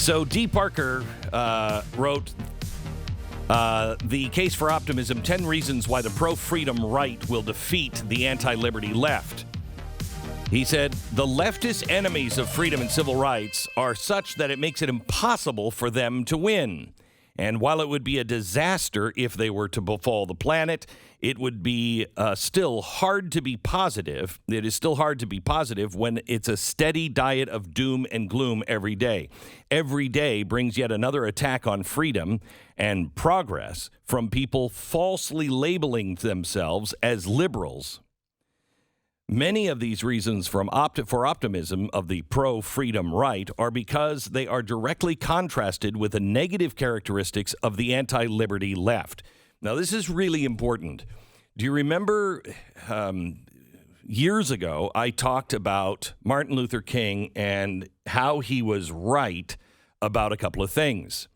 So D. Parker wrote The Case for Optimism, 10 Reasons Why the Pro-Freedom Right Will Defeat the Anti-Liberty Left. He said, the leftist enemies of freedom and civil rights are such that it makes it impossible for them to win. And while it would be a disaster if they were to befall the planet, it would be still hard to be positive. It is still hard to be positive when it's a steady diet of doom and gloom every day. Every day brings yet another attack on freedom and progress from people falsely labeling themselves as liberals. Many of these reasons for optimism of the pro-freedom right are because they are directly contrasted with the negative characteristics of the anti-liberty left. Now, this is really important. Do you remember years ago I talked about Martin Luther King and how he was right about a couple of things?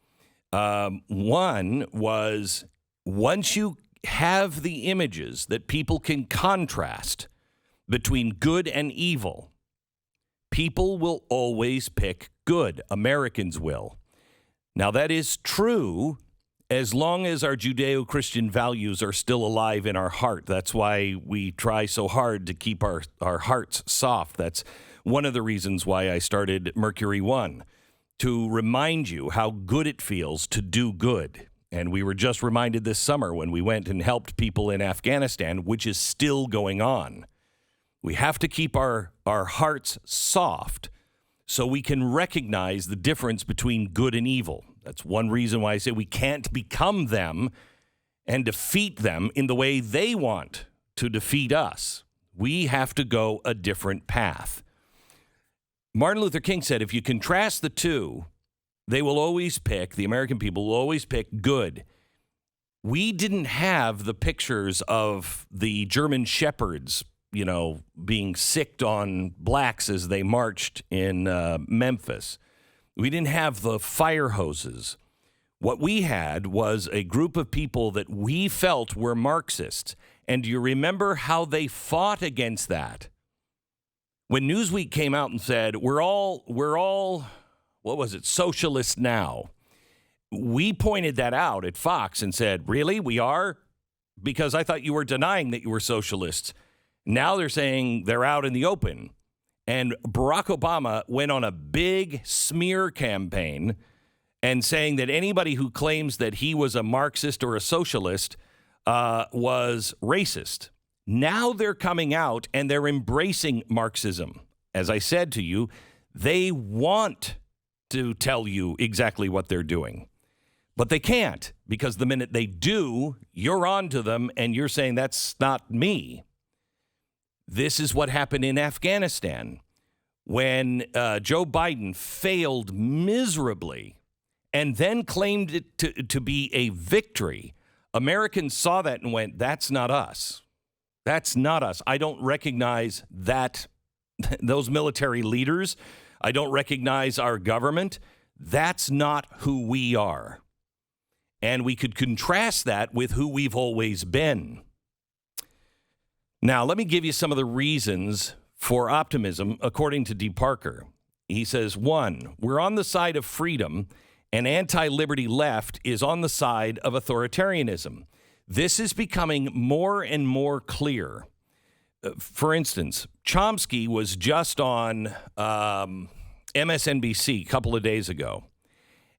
One was once you have the images that people can contrast between good and evil, people will always pick good. Americans will. Now, that is true as long as our Judeo-Christian values are still alive in our heart. That's why we try so hard to keep our hearts soft. That's one of the reasons why I started Mercury One, to remind you how good it feels to do good. And we were just reminded this summer when we went and helped people in Afghanistan, which is still going on. We have to keep our hearts soft so we can recognize the difference between good and evil. That's one reason why I say we can't become them and defeat them in the way they want to defeat us. We have to go a different path. Martin Luther King said, if you contrast the two, they will always pick, the American people will always pick good. We didn't have the pictures of the German shepherds being sicked on blacks as they marched in Memphis. We didn't have the fire hoses. What we had was a group of people that we felt were Marxists. And do you remember how they fought against that? When Newsweek came out and said, we're all, what was it, socialists now. We pointed that out at Fox and said, really, we are? Because I thought you were denying that you were socialists. Now they're saying they're out in the open. And Barack Obama went on a big smear campaign and saying that anybody who claims that he was a Marxist or a socialist was racist. Now they're coming out and they're embracing Marxism. As I said to you, they want to tell you exactly what they're doing. But they can't, because the minute they do, you're on to them and you're saying that's not me. This is what happened in Afghanistan when Joe Biden failed miserably and then claimed it to be a victory. Americans saw that and went, that's not us. That's not us. I don't recognize those military leaders. I don't recognize our government. That's not who we are. And we could contrast that with who we've always been. Now, let me give you some of the reasons for optimism, according to D. Parker. He says, 1, we're on the side of freedom, and anti-liberty left is on the side of authoritarianism. This is becoming more and more clear. For instance, Chomsky was just on MSNBC a couple of days ago,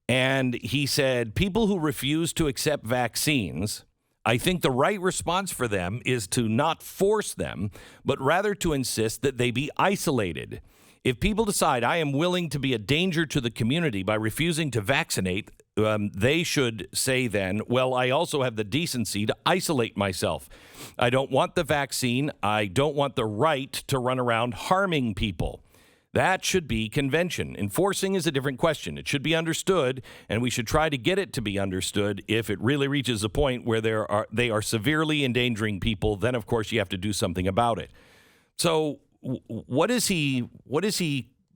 and he said people who refuse to accept vaccines, I think the right response for them is to not force them, but rather to insist that they be isolated. If people decide I am willing to be a danger to the community by refusing to vaccinate, they should say then, well, I also have the decency to isolate myself. I don't want the vaccine. I don't want the right to run around harming people. That should be convention. Enforcing is a different question. It should be understood, and we should try to get it to be understood. If it really reaches a point where they are severely endangering people, then, of course, you have to do something about it. So what is he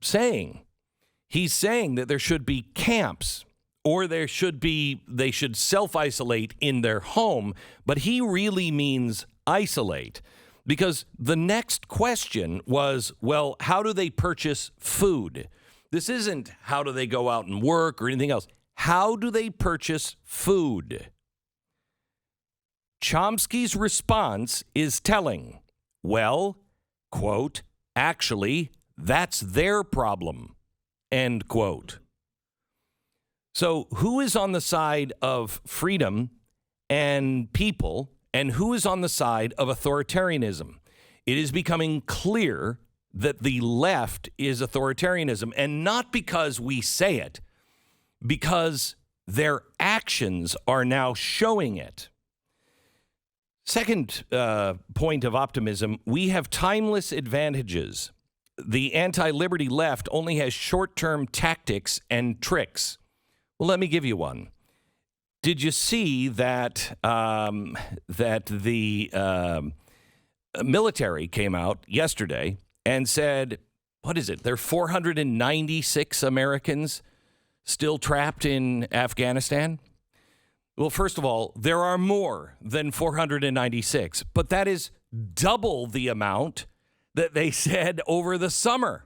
saying? He's saying that there should be camps, or they should self-isolate in their home, but he really means isolate. Because the next question was, well, how do they purchase food? This isn't how do they go out and work or anything else. How do they purchase food? Chomsky's response is telling. Well, quote, actually, that's their problem, end quote. So who is on the side of freedom and people, and who is on the side of authoritarianism? It is becoming clear that the left is authoritarianism, and not because we say it, because their actions are now showing it. Second point of optimism, we have timeless advantages. The anti-liberty left only has short-term tactics and tricks. Well, let me give you one. Did you see that the military came out yesterday and said, what is it? There are 496 Americans still trapped in Afghanistan? Well, first of all, there are more than 496, but that is double the amount that they said over the summer.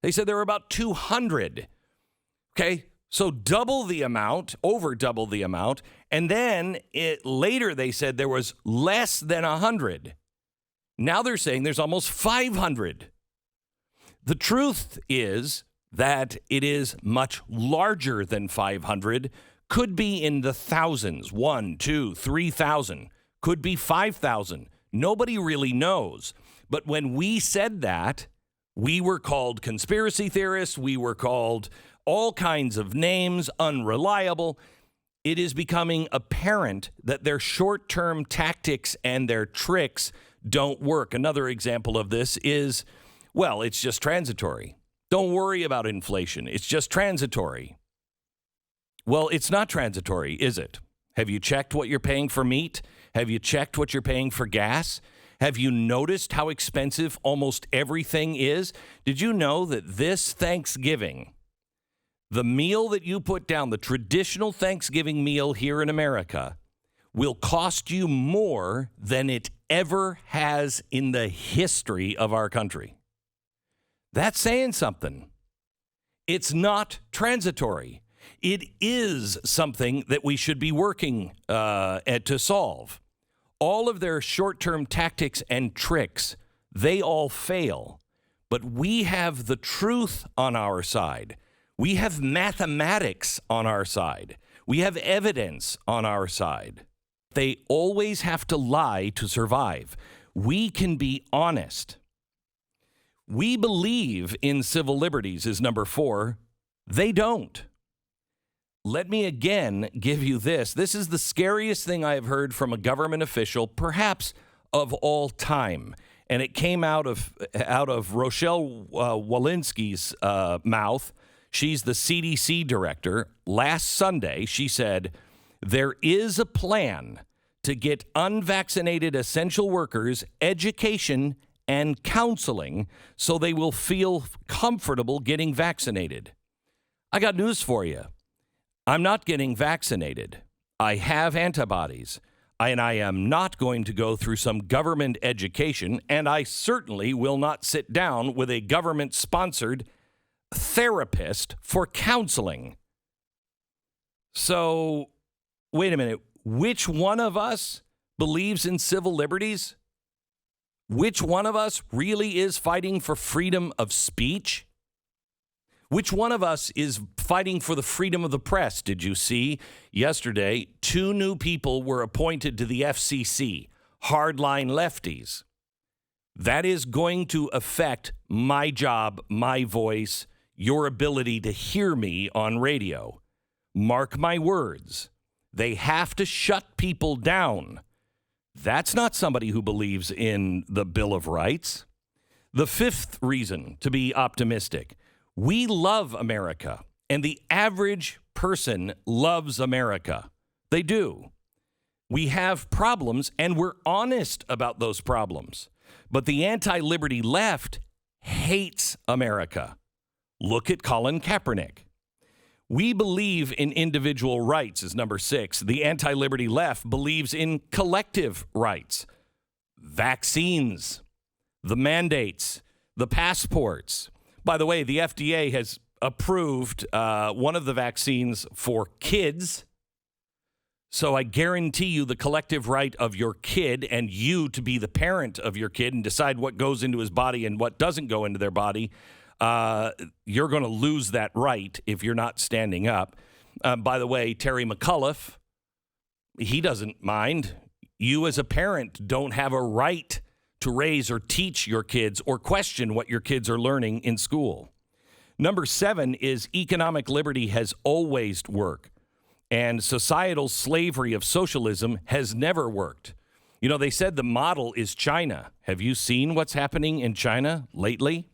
They said there were about 200. Okay, so double the amount, over double the amount, and then later they said there was less than 100. Now they're saying there's almost 500. The truth is that it is much larger than 500, could be in the thousands, 1, 2, 3,000, could be 5,000. Nobody really knows. But when we said that, we were called conspiracy theorists, we were called all kinds of names, unreliable. It is becoming apparent that their short-term tactics and their tricks don't work. Another example of this is, well, it's just transitory. Don't worry about inflation. It's just transitory. Well, it's not transitory, is it? Have you checked what you're paying for meat? Have you checked what you're paying for gas? Have you noticed how expensive almost everything is? Did you know that this Thanksgiving, the meal that you put down, the traditional Thanksgiving meal here in America, will cost you more than it ever has in the history of our country? That's saying something. It's not transitory. It is something that we should be working to solve. All of their short-term tactics and tricks, they all fail. But we have the truth on our side. We have mathematics on our side. We have evidence on our side. They always have to lie to survive. We can be honest. We believe in civil liberties is number 4. They don't. Let me again give you this. This is the scariest thing I have heard from a government official, perhaps of all time. And it came out of Rochelle Walensky's mouth. She's the CDC director. Last Sunday, she said, there is a plan to get unvaccinated essential workers education and counseling so they will feel comfortable getting vaccinated. I got news for you. I'm not getting vaccinated. I have antibodies, and I am not going to go through some government education, and I certainly will not sit down with a government-sponsored therapist for counseling. So, wait a minute. Which one of us believes in civil liberties? Which one of us really is fighting for freedom of speech? Which one of us is fighting for the freedom of the press? Did you see yesterday 2 new people were appointed to the FCC, hardline lefties? That is going to affect my job, my voice, your ability to hear me on radio. Mark my words. They have to shut people down. That's not somebody who believes in the Bill of Rights. The 5th reason to be optimistic. We love America, and the average person loves America. They do. We have problems, and we're honest about those problems. But the anti-liberty left hates America. Look at Colin Kaepernick. We believe in individual rights is number 6. The anti-liberty left believes in collective rights. Vaccines, the mandates, the passports. By the way, the FDA has approved one of the vaccines for kids. So I guarantee you the collective right of your kid and you to be the parent of your kid and decide what goes into his body and what doesn't go into their body. You're going to lose that right if you're not standing up. By the way, Terry McAuliffe, he doesn't mind. You as a parent don't have a right to raise or teach your kids or question what your kids are learning in school. Number 7 is economic liberty has always worked, and societal slavery of socialism has never worked. You know, they said the model is China. Have you seen what's happening in China lately?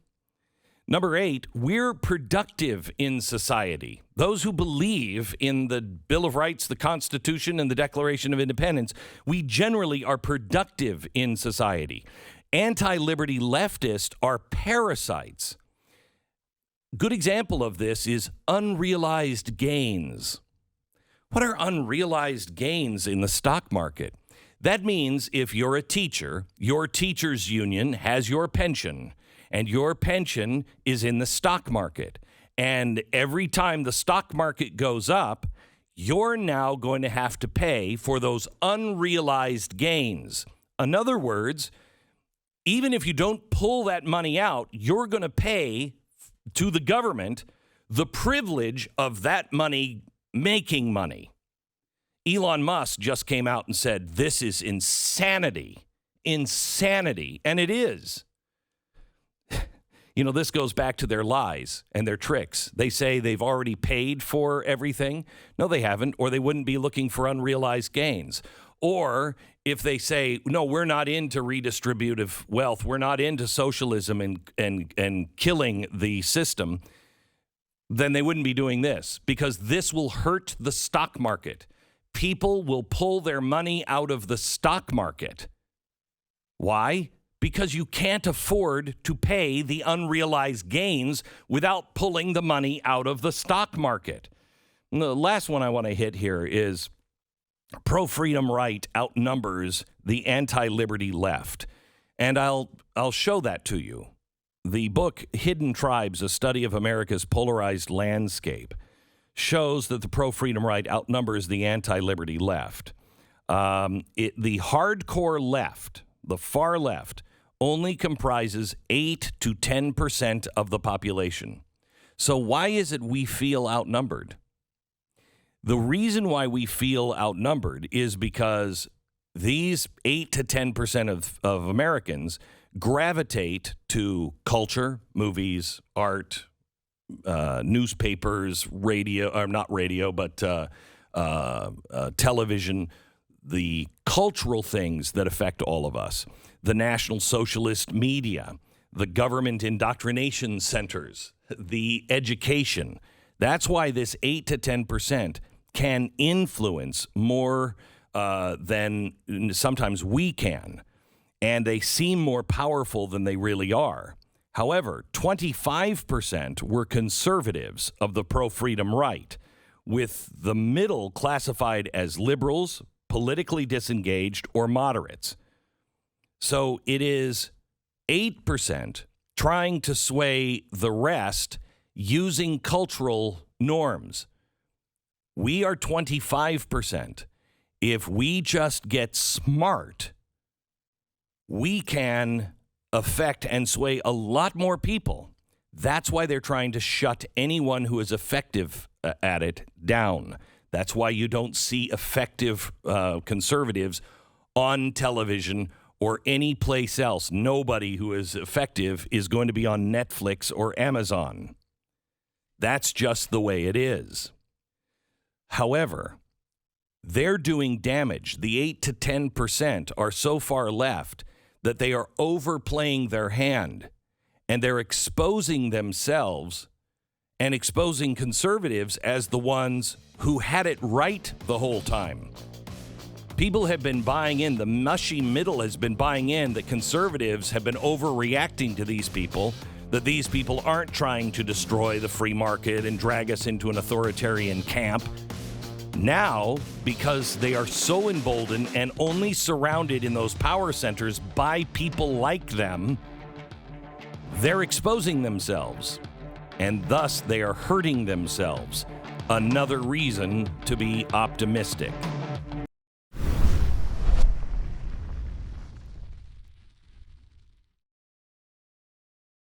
Number 8, we're productive in society. Those who believe in the Bill of Rights, the Constitution, and the Declaration of Independence, we generally are productive in society. Anti-liberty leftists are parasites. Good example of this is unrealized gains. What are unrealized gains in the stock market? That means if you're a teacher, your teachers' union has your pension, and your pension is in the stock market. And every time the stock market goes up, you're now going to have to pay for those unrealized gains. In other words, even if you don't pull that money out, you're going to pay to the government the privilege of that money making money. Elon Musk just came out and said, this is insanity. Insanity. And it is. You know, this goes back to their lies and their tricks. They say they've already paid for everything. No, they haven't, or they wouldn't be looking for unrealized gains. Or if they say, no, we're not into redistributive wealth, we're not into socialism and killing the system, then they wouldn't be doing this, because this will hurt the stock market. People will pull their money out of the stock market. Why? Because you can't afford to pay the unrealized gains without pulling the money out of the stock market. And the last one I want to hit here is pro-freedom right outnumbers the anti-liberty left. And I'll show that to you. The book Hidden Tribes, A Study of America's Polarized Landscape, shows that the pro-freedom right outnumbers the anti-liberty left. The hardcore left, the far left, only comprises 8 to 10% of the population. So why is it we feel outnumbered? The reason why we feel outnumbered is because these 8 to 10% of Americans gravitate to culture, movies, art, newspapers, radio, or not radio, but television, the cultural things that affect all of us. The National Socialist media, the government indoctrination centers, the education. That's why this 8 to 10% can influence more than sometimes we can. And they seem more powerful than they really are. However, 25% were conservatives of the pro-freedom right, with the middle classified as liberals, politically disengaged, or moderates. So it is 8% trying to sway the rest using cultural norms. We are 25%. If we just get smart, we can affect and sway a lot more people. That's why they're trying to shut anyone who is effective at it down. That's why you don't see effective conservatives on television or any place else. Nobody who is effective is going to be on Netflix or Amazon. That's just the way it is. However, they're doing damage. The 8 to 10% are so far left that they are overplaying their hand, and they're exposing themselves and exposing conservatives as the ones who had it right the whole time. People have been buying in, the mushy middle has been buying in that conservatives have been overreacting to these people, that these people aren't trying to destroy the free market and drag us into an authoritarian camp. Now, because they are so emboldened and only surrounded in those power centers by people like them, they're exposing themselves. and thus they are hurting themselves. Another reason to be optimistic.